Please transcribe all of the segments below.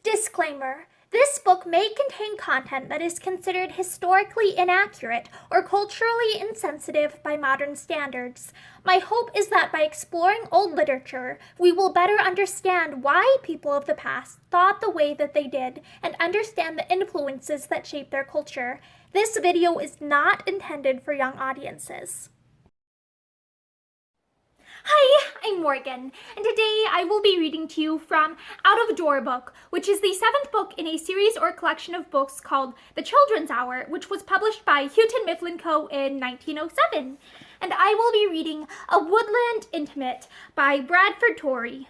Disclaimer. This book may contain content that is considered historically inaccurate or culturally insensitive by modern standards. My hope is that by exploring old literature, we will better understand why people of the past thought the way that they did and understand the influences that shape their culture. This video is not intended for young audiences. Hi, I'm Morgan, and today I will be reading to you from Out of Door Book, which is the 7th book in a series or collection of books called The Children's Hour, which was published by Houghton Mifflin Co. in 1907. And I will be reading A Woodland Intimate by Bradford Torrey.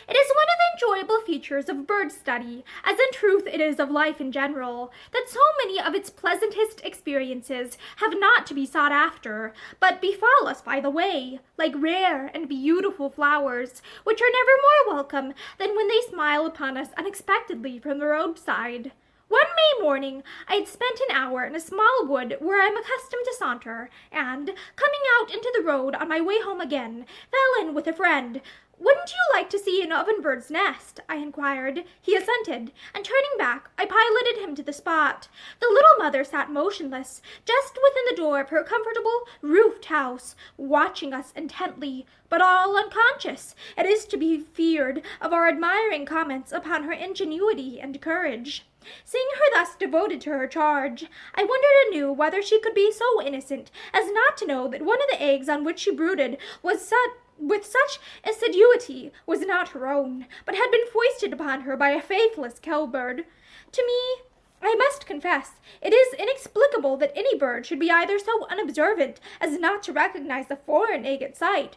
It is one of the enjoyable features of bird study, as in truth it is of life in general, that so many of its pleasantest experiences have not to be sought after, but befall us by the way, like rare and beautiful flowers, which are never more welcome than when they smile upon us unexpectedly from the roadside. One May morning, I had spent an hour in a small wood where I am accustomed to saunter, and, coming out into the road on my way home again, fell in with a friend. "Wouldn't you like to see an ovenbird's nest?" I inquired. He assented, and turning back, I piloted him to the spot. The little mother sat motionless, just within the door of her comfortable, roofed house, watching us intently, but all unconscious, it is to be feared, of our admiring comments upon her ingenuity and courage. Seeing her thus devoted to her charge, I wondered anew whether she could be so innocent as not to know that one of the eggs on which she brooded with such assiduity was not her own, but had been foisted upon her by a faithless cowbird. To me, I must confess, it is inexplicable that any bird should be either so unobservant as not to recognize the foreign egg at sight,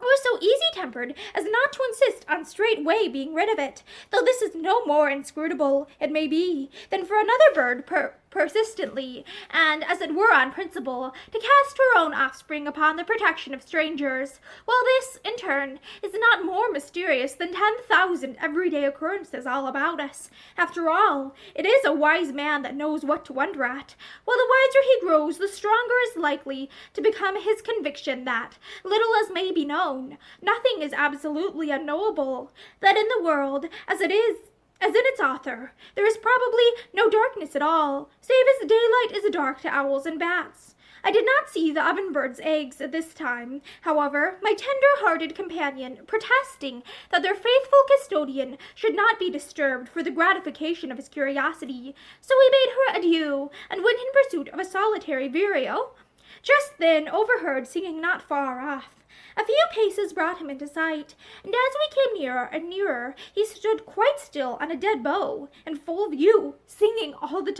or so easy-tempered as not to insist on straightway being rid of it, though this is no more inscrutable, it may be, than for another bird persistently, and as it were on principle, to cast her own offspring upon the protection of strangers, while this, in turn, is not more mysterious than 10,000 everyday occurrences all about us. After all, it is a wise man that knows what to wonder at, while the wiser he grows, the stronger is likely to become his conviction that, little as may be known, nothing is absolutely unknowable, that in the world, as in its author, there is probably no darkness at all, save as daylight is dark to owls and bats. I did not see the ovenbird's eggs at this time, however, my tender-hearted companion protesting that their faithful custodian should not be disturbed for the gratification of his curiosity, so we bade her adieu, and went in pursuit of a solitary vireo. Just then overheard singing not far off. A few paces brought him into sight, and as we came nearer and nearer, he stood quite still on a dead bough, in full view, singing all the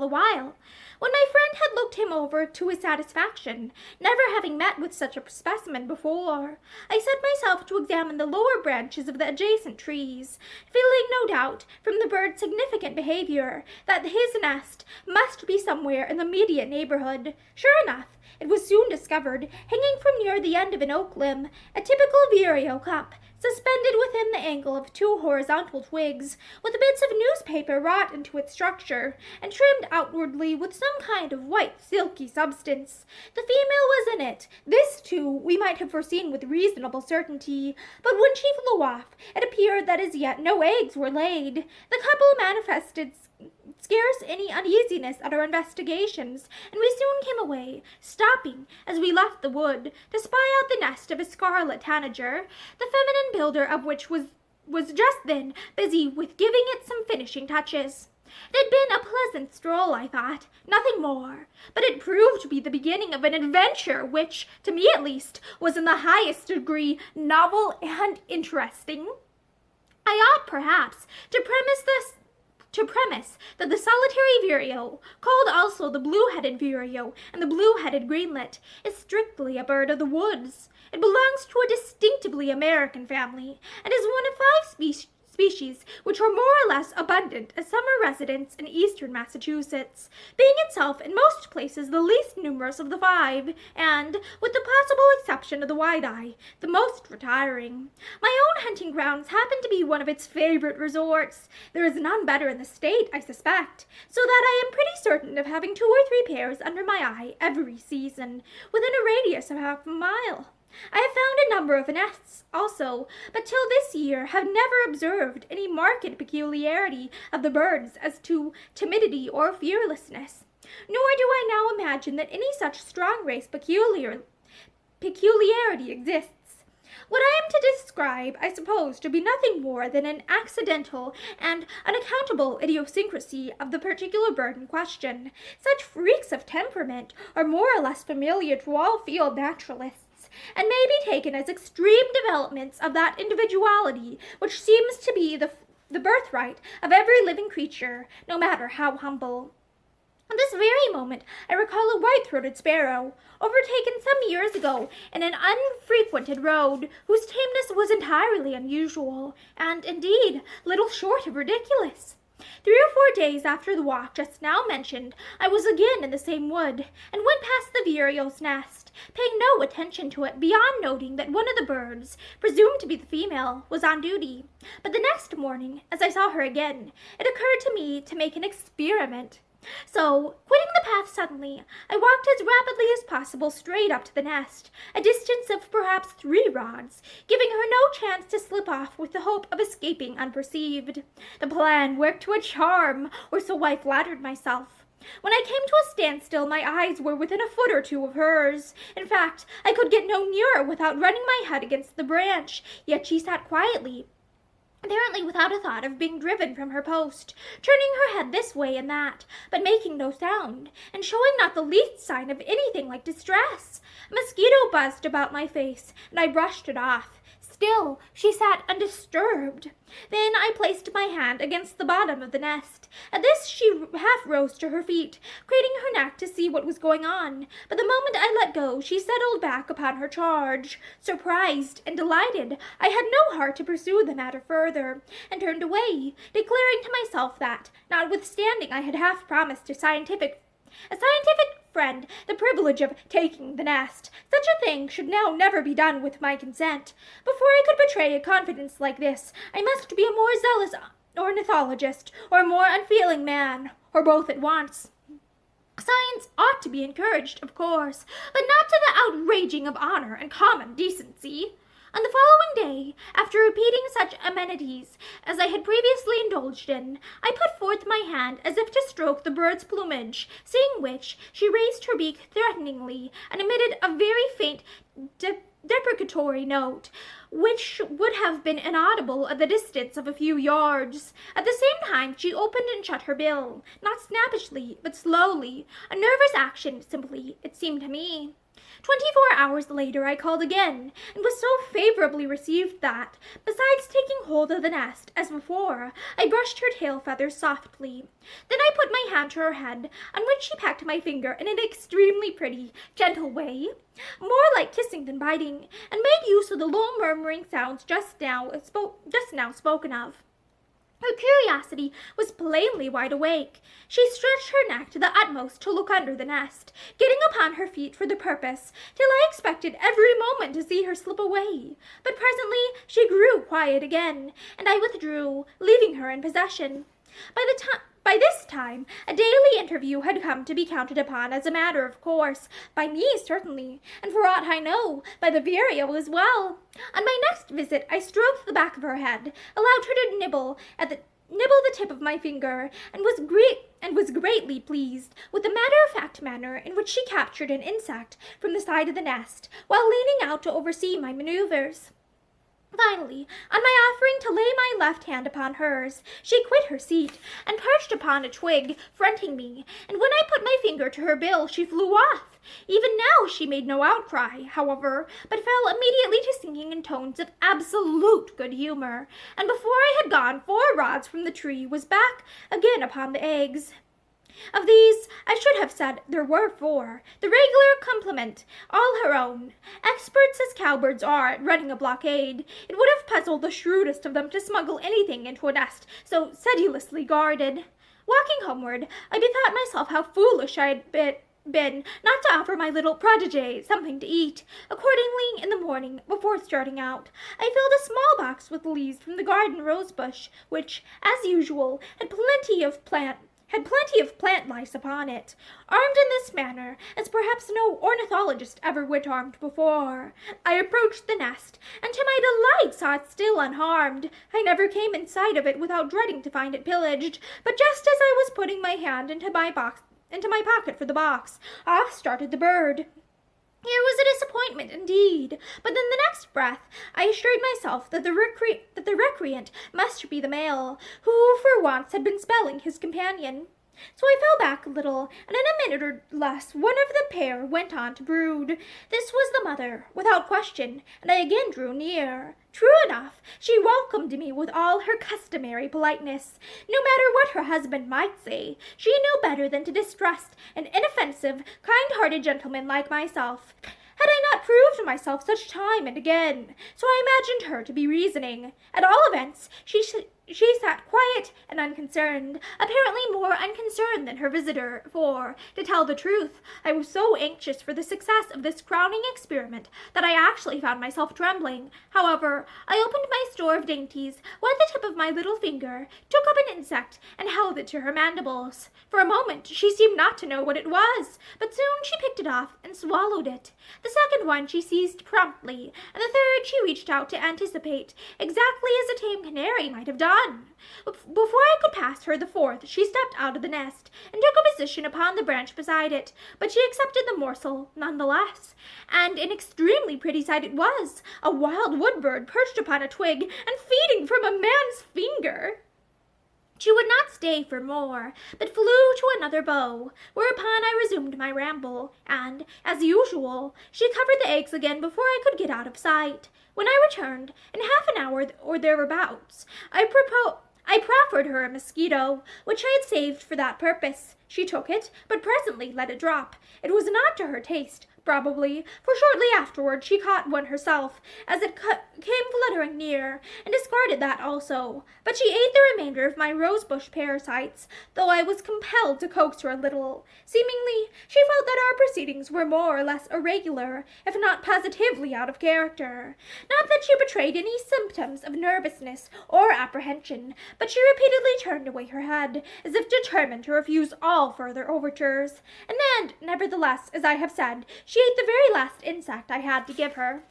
while. When my friend had looked him over to his satisfaction, never having met with such a specimen before, I set myself to examine the lower branches of the adjacent trees, feeling no doubt, from the bird's significant behavior, that his nest must be somewhere in the immediate neighborhood. Sure enough, it was soon discovered, hanging from near the end of an oak limb, a typical vireo cup, suspended within the angle of 2 horizontal twigs, with bits of newspaper wrought into its structure, and trimmed outwardly with some kind of white, silky substance. The female was in it. This, too, we might have foreseen with reasonable certainty, but when she flew off, it appeared that as yet no eggs were laid. The couple manifested scarce any uneasiness at our investigations, and we soon came away, stopping, as we left the wood, to spy out the nest of a scarlet tanager, the feminine builder of which was just then busy with giving it some finishing touches. It had been a pleasant stroll, I thought, nothing more, but it proved to be the beginning of an adventure which, to me at least, was in the highest degree novel and interesting. I ought, perhaps, to premise that the solitary vireo, called also the blue-headed vireo and the blue-headed greenlet, is strictly a bird of the woods. It belongs to a distinctively American family, and is one of 5 species which are more or less abundant as summer residents in eastern Massachusetts, being itself in most places the least numerous of the 5, and, with the possible exception of the wide-eye, the most retiring. My own hunting grounds happen to be one of its favorite resorts. There is none better in the state, I suspect, so that I am pretty certain of having 2 or 3 pairs under my eye every season, within a radius of half a mile. I have found a number of nests also, but till this year have never observed any marked peculiarity of the birds as to timidity or fearlessness. Nor do I now imagine that any such strong race peculiarity exists. What I am to describe I suppose to be nothing more than an accidental and unaccountable idiosyncrasy of the particular bird in question. Such freaks of temperament are more or less familiar to all field naturalists, and may be taken as extreme developments of that individuality which seems to be the birthright of every living creature, no matter how humble. At this very moment I recall a white-throated sparrow, overtaken some years ago in an unfrequented road, whose tameness was entirely unusual, and, indeed, little short of ridiculous. 3 or 4 days after the walk just now mentioned, I was again in the same wood, and went past the vireo's nest, paying no attention to it beyond noting that one of the birds, presumed to be the female, was on duty. But the next morning, as I saw her again, it occurred to me to make an experiment. So, quitting the path suddenly, I walked as rapidly as possible straight up to the nest, a distance of perhaps 3 rods, giving her no chance to slip off with the hope of escaping unperceived. The plan worked to a charm, or so I flattered myself. When I came to a standstill, my eyes were within a foot or 2 of hers. In fact, I could get no nearer without running my head against the branch, yet she sat quietly, apparently without a thought of being driven from her post, turning her head this way and that, but making no sound, and showing not the least sign of anything like distress. A mosquito buzzed about my face, and I brushed it off. Still, she sat undisturbed. Then I placed my hand against the bottom of the nest. At this she half rose to her feet, craning her neck to see what was going on, but the moment I let go she settled back upon her charge. Surprised and delighted, I had no heart to pursue the matter further, and turned away, declaring to myself that, notwithstanding I had half promised a scientific friend the privilege of taking the nest, such a thing should now never be done with my consent. Before I could betray a confidence like this, I must be a more zealous ornithologist, or a more unfeeling man, or both at once. Science ought to be encouraged, of course, but not to the outraging of honor and common decency. On the following day, after repeating such amenities as I had previously indulged in, I put forth my hand as if to stroke the bird's plumage, seeing which, she raised her beak threateningly, and emitted a very faint deprecatory note, which would have been inaudible at the distance of a few yards. At the same time she opened and shut her bill, not snappishly, but slowly, a nervous action simply, it seemed to me. 24 hours later I called again, and was so favorably received that, besides taking hold of the nest, as before, I brushed her tail feathers softly. Then I put my hand to her head, on which she pecked my finger in an extremely pretty, gentle way, more like kissing than biting, and made use of the low murmuring sounds just now spoken of. Her curiosity was plainly wide awake. She stretched her neck to the utmost to look under the nest, getting upon her feet for the purpose, till I expected every moment to see her slip away. But presently she grew quiet again, and I withdrew, leaving her in possession. By this time, a daily interview had come to be counted upon as a matter of course, by me certainly, and for aught I know, by the vireo as well. On my next visit I stroked the back of her head, allowed her to nibble the tip of my finger, and was greatly pleased with the matter-of-fact manner in which she captured an insect from the side of the nest, while leaning out to oversee my maneuvers. Finally, on my offering to lay my left hand upon hers, she quit her seat, and perched upon a twig, fronting me, and when I put my finger to her bill she flew off. Even now she made no outcry, however, but fell immediately to singing in tones of absolute good humor, and before I had gone 4 rods from the tree was back again upon the eggs. Of these, I should have said there were 4, the regular complement, all her own. Experts as cowbirds are at running a blockade, it would have puzzled the shrewdest of them to smuggle anything into a nest so sedulously guarded. Walking homeward, I bethought myself how foolish I had been not to offer my little protégé something to eat. Accordingly, in the morning, before starting out, I filled a small box with leaves from the garden rose bush, which, as usual, had plenty of plant had plenty of plant lice upon it. Armed in this manner, as perhaps no ornithologist ever went armed before, I approached the nest, and to my delight saw it still unharmed. I never came in sight of it without dreading to find it pillaged, but just as I was putting my hand into my pocket for the box, off started the bird. Here was a disappointment indeed, but in the next breath I assured myself that the recreant must be the male, who for once had been spelling his companion. So I fell back a little, and in a minute or less one of the pair went on to brood. This was the mother, without question, and I again drew near. True enough, she welcomed me with all her customary politeness. No matter what her husband might say, she knew better than to distrust an inoffensive, kind-hearted gentleman like myself. Had I not proved myself such time and again? So I imagined her to be reasoning. At all events, she sat quiet and unconcerned, apparently more unconcerned than her visitor, for, to tell the truth, I was so anxious for the success of this crowning experiment that I actually found myself trembling. However, I opened my store of dainties, wet the tip of my little finger, took up an insect, and held it to her mandibles. For a moment she seemed not to know what it was, but soon she picked it off and swallowed it. The second one she seized promptly, and the third she reached out to anticipate, exactly as a tame canary might have done. Before I could pass her the fourth, she stepped out of the nest, and took a position upon the branch beside it, but she accepted the morsel none the less, and an extremely pretty sight it was, a wild wood bird perched upon a twig, and feeding from a man's finger. She would not stay for more, but flew to another bough, whereupon I resumed my ramble, and, as usual, she covered the eggs again before I could get out of sight. When I returned, in half an hour or thereabouts, I proffered her a mosquito, which I had saved for that purpose. She took it, but presently let it drop. It was not to her taste, probably, for shortly afterward she caught one herself, as it came fluttering near, and discarded that also. But she ate the remainder of my rosebush parasites, though I was compelled to coax her a little. Seemingly, she felt that our proceedings were more or less irregular, if not positively out of character. Not that she betrayed any symptoms of nervousness or apprehension, but she repeatedly turned away her head, as if determined to refuse all further overtures. And then, nevertheless, as I have said, she ate the very last insect I had to give her.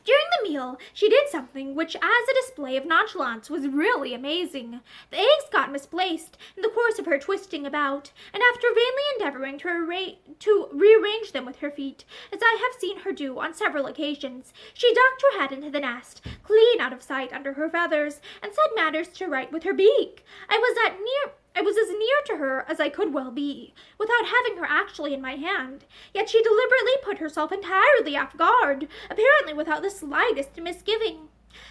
During the meal, she did something which, as a display of nonchalance, was really amazing. The eggs got misplaced in the course of her twisting about, and after vainly endeavoring to rearrange them with her feet, as I have seen her do on several occasions, she ducked her head into the nest, clean out of sight under her feathers, and set matters to right with her beak. I was as near to her as I could well be, without having her actually in my hand, yet she deliberately put herself entirely off guard, apparently without the slightest misgiving.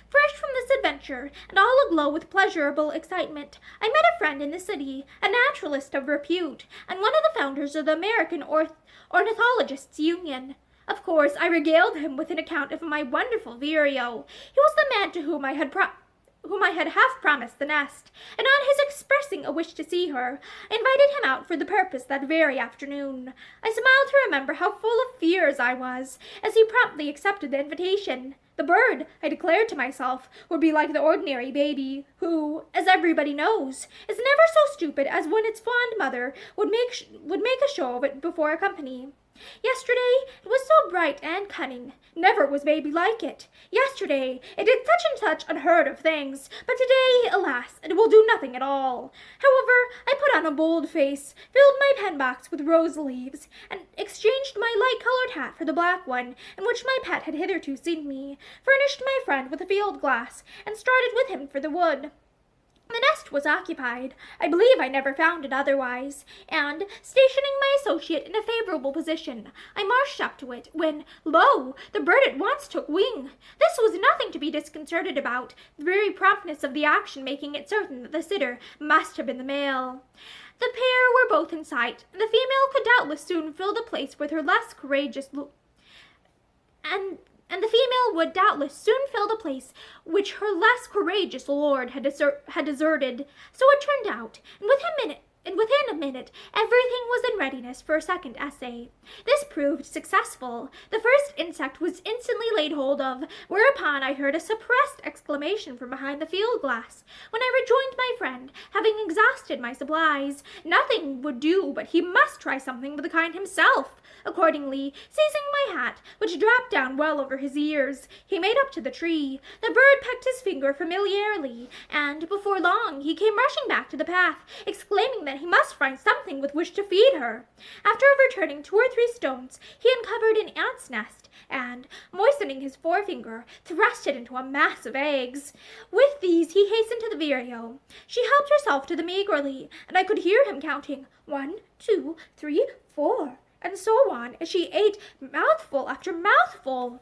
Fresh from this adventure, and all aglow with pleasurable excitement, I met a friend in the city, a naturalist of repute, and one of the founders of the American Ornithologists' Union. Of course, I regaled him with an account of my wonderful vireo. He was the man to whom I had half promised the nest, and on his expressing a wish to see her, I invited him out for the purpose that very afternoon. I smiled to remember how full of fears I was, as he promptly accepted the invitation. The bird, I declared to myself, would be like the ordinary baby, who, as everybody knows, is never so stupid as when its fond mother would make a show of it before a company. Yesterday it was so bright and cunning. Never was baby like it. Yesterday it did such and such unheard of things, but today, alas, it will do nothing at all. However, I put on a bold face, filled my pen-box with rose leaves, and exchanged my light-colored hat for the black one in which my pet had hitherto seen me, furnished my friend with a field glass, and started with him for the wood. The nest was occupied. I believe I never found it otherwise, and, stationing my associate in a favorable position, I marched up to it, when, lo, the bird at once took wing. This was nothing to be disconcerted about, the very promptness of the action making it certain that the sitter must have been the male. The pair were both in sight, and the female could doubtless soon fill the place with her less courageous and the female would doubtless soon fill the place which her less courageous lord had deserted. So it turned out, and and within a minute everything was in readiness for a second essay. This proved successful. The first insect was instantly laid hold of, whereupon I heard a suppressed exclamation from behind the field glass. When I rejoined my friend, having exhausted my supplies, nothing would do but he must try something of the kind himself. Accordingly, seizing my hat, which dropped down well over his ears, he made up to the tree. The bird pecked his finger familiarly, and before long he came rushing back to the path, exclaiming that he must find something with which to feed her. After returning 2 or 3 stones, he uncovered an ant's nest, and, moistening his forefinger, thrust it into a mass of eggs. With these he hastened to the vireo. She helped herself to them eagerly, and I could hear him counting 1, 2, 3, 4, and so on, as she ate mouthful after mouthful.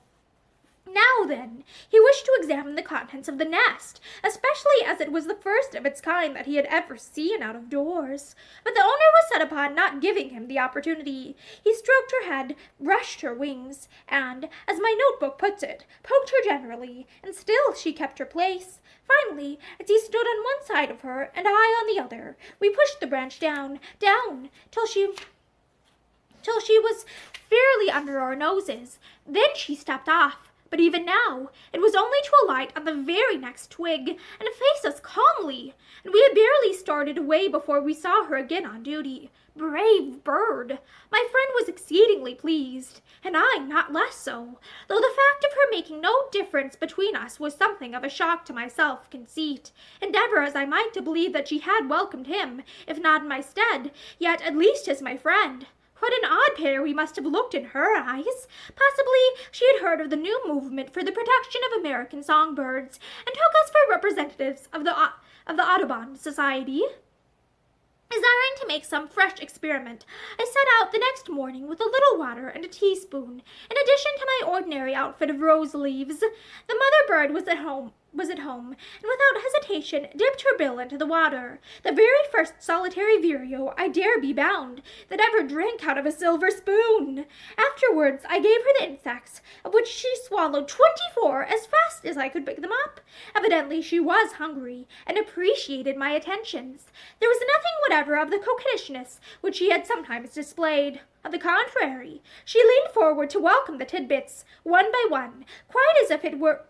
Now then, he wished to examine the contents of the nest, especially as it was the first of its kind that he had ever seen out of doors. But the owner was set upon not giving him the opportunity. He stroked her head, brushed her wings, and, as my notebook puts it, poked her generally, and still she kept her place. Finally, as he stood on one side of her and I on the other, we pushed the branch down, till she was fairly under our noses. Then she stepped off. But even now, it was only to alight on the very next twig and face us calmly, and we had barely started away before we saw her again on duty. Brave bird! My friend was exceedingly pleased, and I not less so, though the fact of her making no difference between us was something of a shock to my self-conceit. Endeavor as I might to believe that she had welcomed him, if not in my stead, yet at least as my friend. What an odd pair we must have looked in her eyes. Possibly she had heard of the new movement for the protection of American songbirds, and took us for representatives of the Audubon Society. Desiring to make some fresh experiment, I set out the next morning with a little water and a teaspoon, in addition to my ordinary outfit of rose leaves. The mother bird was at home, and without hesitation dipped her bill into the water, the very first solitary vireo, I dare be bound, that ever drank out of a silver spoon. Afterwards I gave her the insects, of which she swallowed 24 as fast as I could pick them up. Evidently she was hungry, and appreciated my attentions. There was nothing whatever of the coquettishness which she had sometimes displayed. On the contrary, she leaned forward to welcome the tidbits, one by one, quite as if it were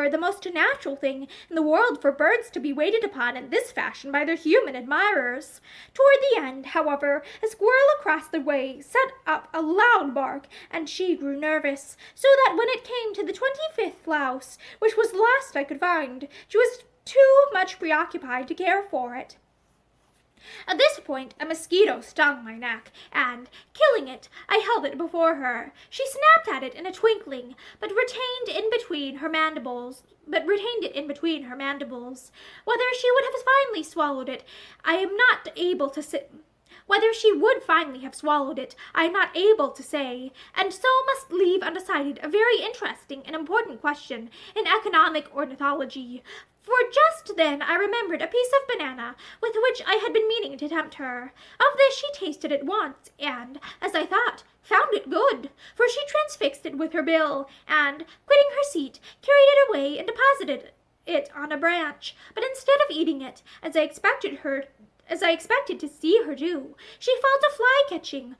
the most natural thing in the world for birds to be waited upon in this fashion by their human admirers. Toward the end, however, a squirrel across the way set up a loud bark, and she grew nervous, so that when it came to the 25th louse, which was the last I could find, she was too much preoccupied to care for it. At this point, a mosquito stung my neck, and, killing it, I held it before her. She snapped at it in a twinkling, but retained it in between her mandibles. Whether she would have finally swallowed it, I am not able to say. Whether she would finally have swallowed it, I am not able to say, and so must leave undecided a very interesting and important question in economic ornithology. For just then I remembered a piece of banana with which I had been meaning to tempt her. Of this she tasted at once, and, as I thought, found it good, for she transfixed it with her bill, and, quitting her seat, carried it away and deposited it on a branch. But instead of eating it, as I expected to see her do, she fell to fly-catching,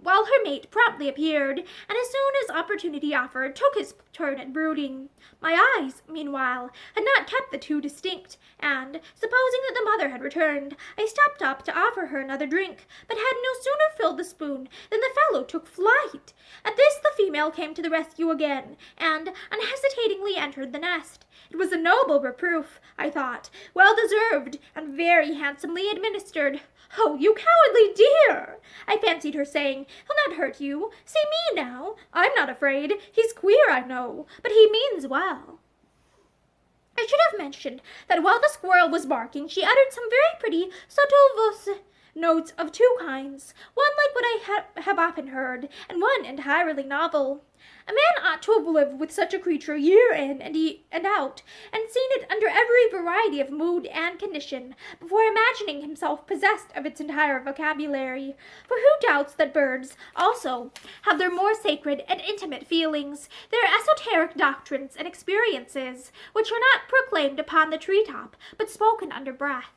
while her mate promptly appeared, and as soon as opportunity offered, took his turn at brooding. My eyes, meanwhile, had not kept the two distinct, and, supposing that the mother had returned, I stepped up to offer her another drink, but had no sooner filled the spoon than the fellow took flight. At this the female came to the rescue again, and unhesitatingly entered the nest. It was a noble reproof, I thought, well deserved, and very handsomely administered. "Oh, you cowardly dear!" I fancied her saying. "He'll not hurt you. See me now. I'm not afraid. He's queer, I know, but he means well." I should have mentioned that while the squirrel was barking, she uttered some very pretty sotto notes of 2 kinds, one like what I have often heard, and one entirely novel. A man ought to have lived with such a creature year in and out, and seen it under every variety of mood and condition, before imagining himself possessed of its entire vocabulary. For who doubts that birds, also, have their more sacred and intimate feelings, their esoteric doctrines and experiences, which are not proclaimed upon the treetop, but spoken under breath,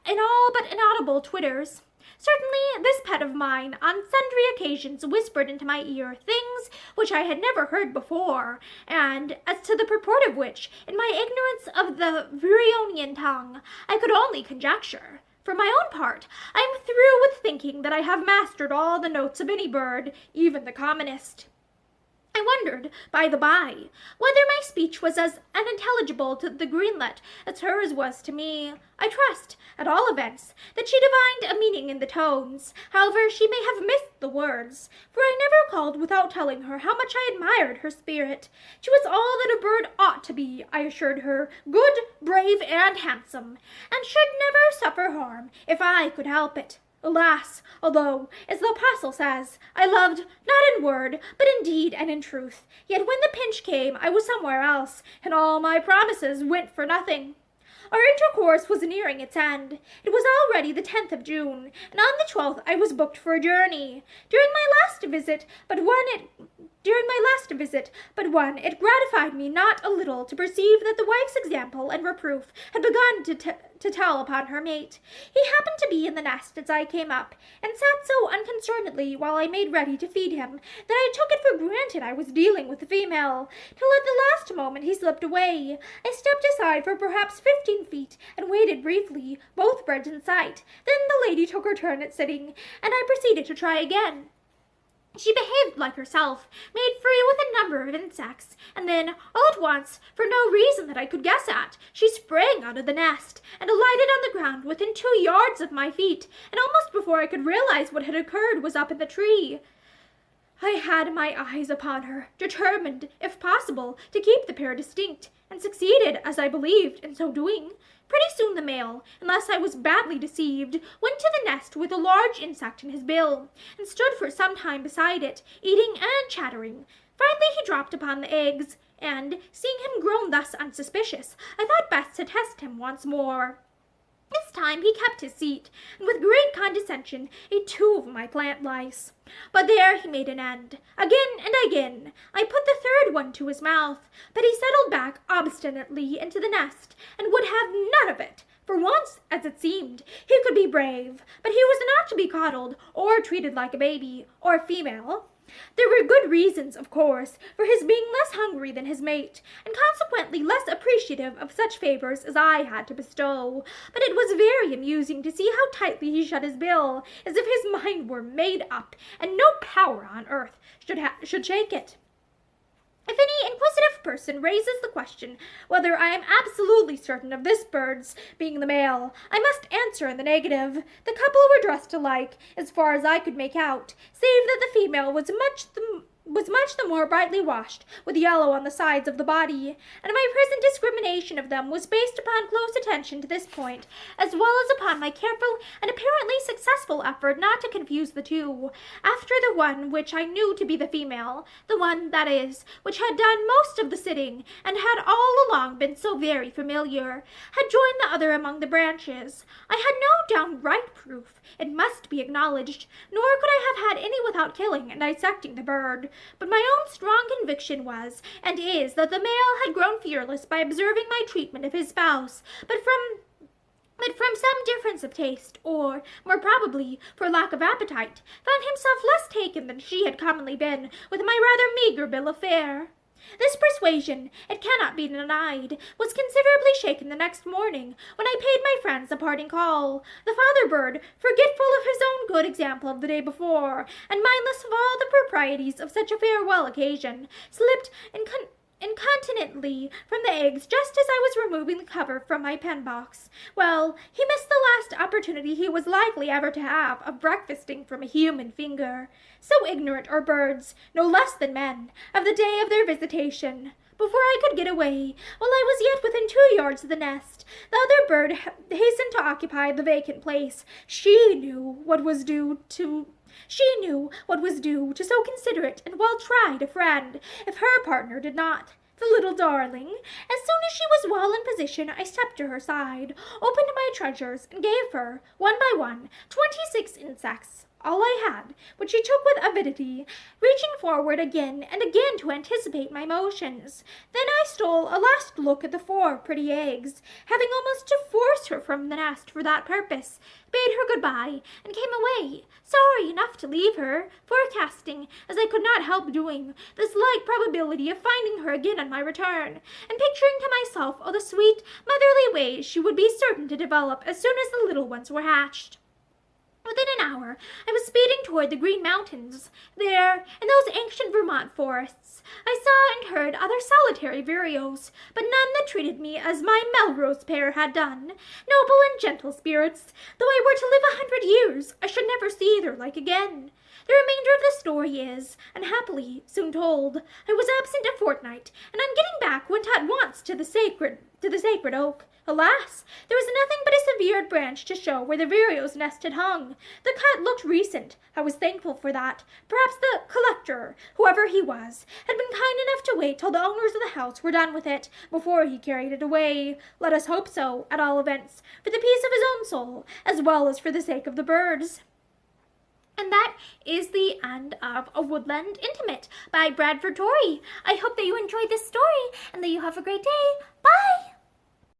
in all but inaudible twitters? Certainly, this pet of mine on sundry occasions whispered into my ear things which I had never heard before, and as to the purport of which, in my ignorance of the Vironian tongue, I could only conjecture. For my own part, I am through with thinking that I have mastered all the notes of any bird, even the commonest. I wondered, by the by, whether my speech was as unintelligible to the greenlet as hers was to me. I trust, at all events, that she divined a meaning in the tones, however she may have missed the words, for I never called without telling her how much I admired her spirit. She was all that a bird ought to be, I assured her, good, brave, and handsome, and should never suffer harm, if I could help it. Alas, although, as the apostle says, I loved, not in word, but in deed and in truth, yet when the pinch came, I was somewhere else, and all my promises went for nothing. Our intercourse was nearing its end. It was already the 10th of June, and on the 12th I was booked for a journey. During my last visit, it gratified me not a little to perceive that the wife's example and reproof had begun to tell upon her mate. He happened to be in the nest as I came up, and sat so unconcernedly while I made ready to feed him that I took it for granted I was dealing with a female, till at the last moment he slipped away. I stepped aside for perhaps 15 feet, and waited briefly, both birds in sight. Then the lady took her turn at sitting, and I proceeded to try again. She behaved like herself, made free with a number of insects, and then, all at once, for no reason that I could guess at, she sprang out of the nest, and alighted on the ground within 2 yards of my feet, and almost before I could realize what had occurred was up in the tree. I had my eyes upon her, determined, if possible, to keep the pair distinct, and succeeded, as I believed, in so doing. Pretty soon the male, unless I was badly deceived, went to the nest with a large insect in his bill, and stood for some time beside it, eating and chattering. Finally he dropped upon the eggs, and, seeing him grown thus unsuspicious, I thought best to test him once more. This time he kept his seat, and with great condescension ate 2 of my plant lice. But there he made an end. Again and again I put the 3rd one to his mouth, but he settled back obstinately into the nest, and would have none of it. For once, as it seemed, he could be brave, but he was not to be coddled, or treated like a baby, or a female. There were good reasons, of course, for his being less hungry than his mate, and consequently less appreciative of such favors as I had to bestow, but it was very amusing to see how tightly he shut his bill, as if his mind were made up, and no power on earth should shake it. If any inquisitive person raises the question whether I am absolutely certain of this bird's being the male, I must answer in the negative. The couple were dressed alike, as far as I could make out, save that the female was much the more brightly washed, with yellow on the sides of the body, and my present discrimination of them was based upon close attention to this point, as well as upon my careful and apparently successful effort not to confuse the two. After the one which I knew to be the female, the one, that is, which had done most of the sitting, and had all along been so very familiar, had joined the other among the branches, I had no downright proof, it must be acknowledged, nor could I have had any without killing and dissecting the bird. But my own strong conviction was, and is, that the male had grown fearless by observing my treatment of his spouse, but from some difference of taste, or, more probably, for lack of appetite, found himself less taken than she had commonly been with my rather meagre bill of fare. This persuasion, it cannot be denied, was considerably shaken the next morning, when I paid my friends a parting call. The father bird, forgetful of his own good example of the day before, and mindless of all the proprieties of such a farewell occasion, slipped incontinently from the eggs just as I was removing the cover from my pen-box. Well, he missed the last opportunity he was likely ever to have of breakfasting from a human finger. So ignorant are birds, no less than men, of the day of their visitation. Before I could get away, while I was yet within 2 yards of the nest, the other bird hastened to occupy the vacant place. She knew what was due to She knew what was due to so considerate and well-tried a friend, if her partner did not. The little darling. As soon as she was well in position, I stepped to her side, opened my treasures, and gave her, one by one, 26 insects. All I had, which she took with avidity, reaching forward again and again to anticipate my motions. Then I stole a last look at the 4 pretty eggs, having almost to force her from the nest for that purpose, bade her good-bye, and came away, sorry enough to leave her, forecasting, as I could not help doing, the slight probability of finding her again on my return, and picturing to myself all the sweet, motherly ways she would be certain to develop as soon as the little ones were hatched. Within an hour, I was speeding toward the Green Mountains. There, in those ancient Vermont forests, I saw and heard other solitary vireos, but none that treated me as my Melrose pair had done. Noble and gentle spirits, though I were to live 100 years, I should never see their like again. The remainder of the story is, unhappily, soon told. I was absent a fortnight, and on getting back went at once to the sacred oak. Alas, there was nothing but a severed branch to show where the vireo's nest had hung. The cut looked recent. I was thankful for that. Perhaps the collector, whoever he was, had been kind enough to wait till the owners of the house were done with it before he carried it away. Let us hope so, at all events, for the peace of his own soul, as well as for the sake of the birds. And that is the end of A Woodland Intimate by Bradford Torrey. I hope that you enjoyed this story and that you have a great day. Bye!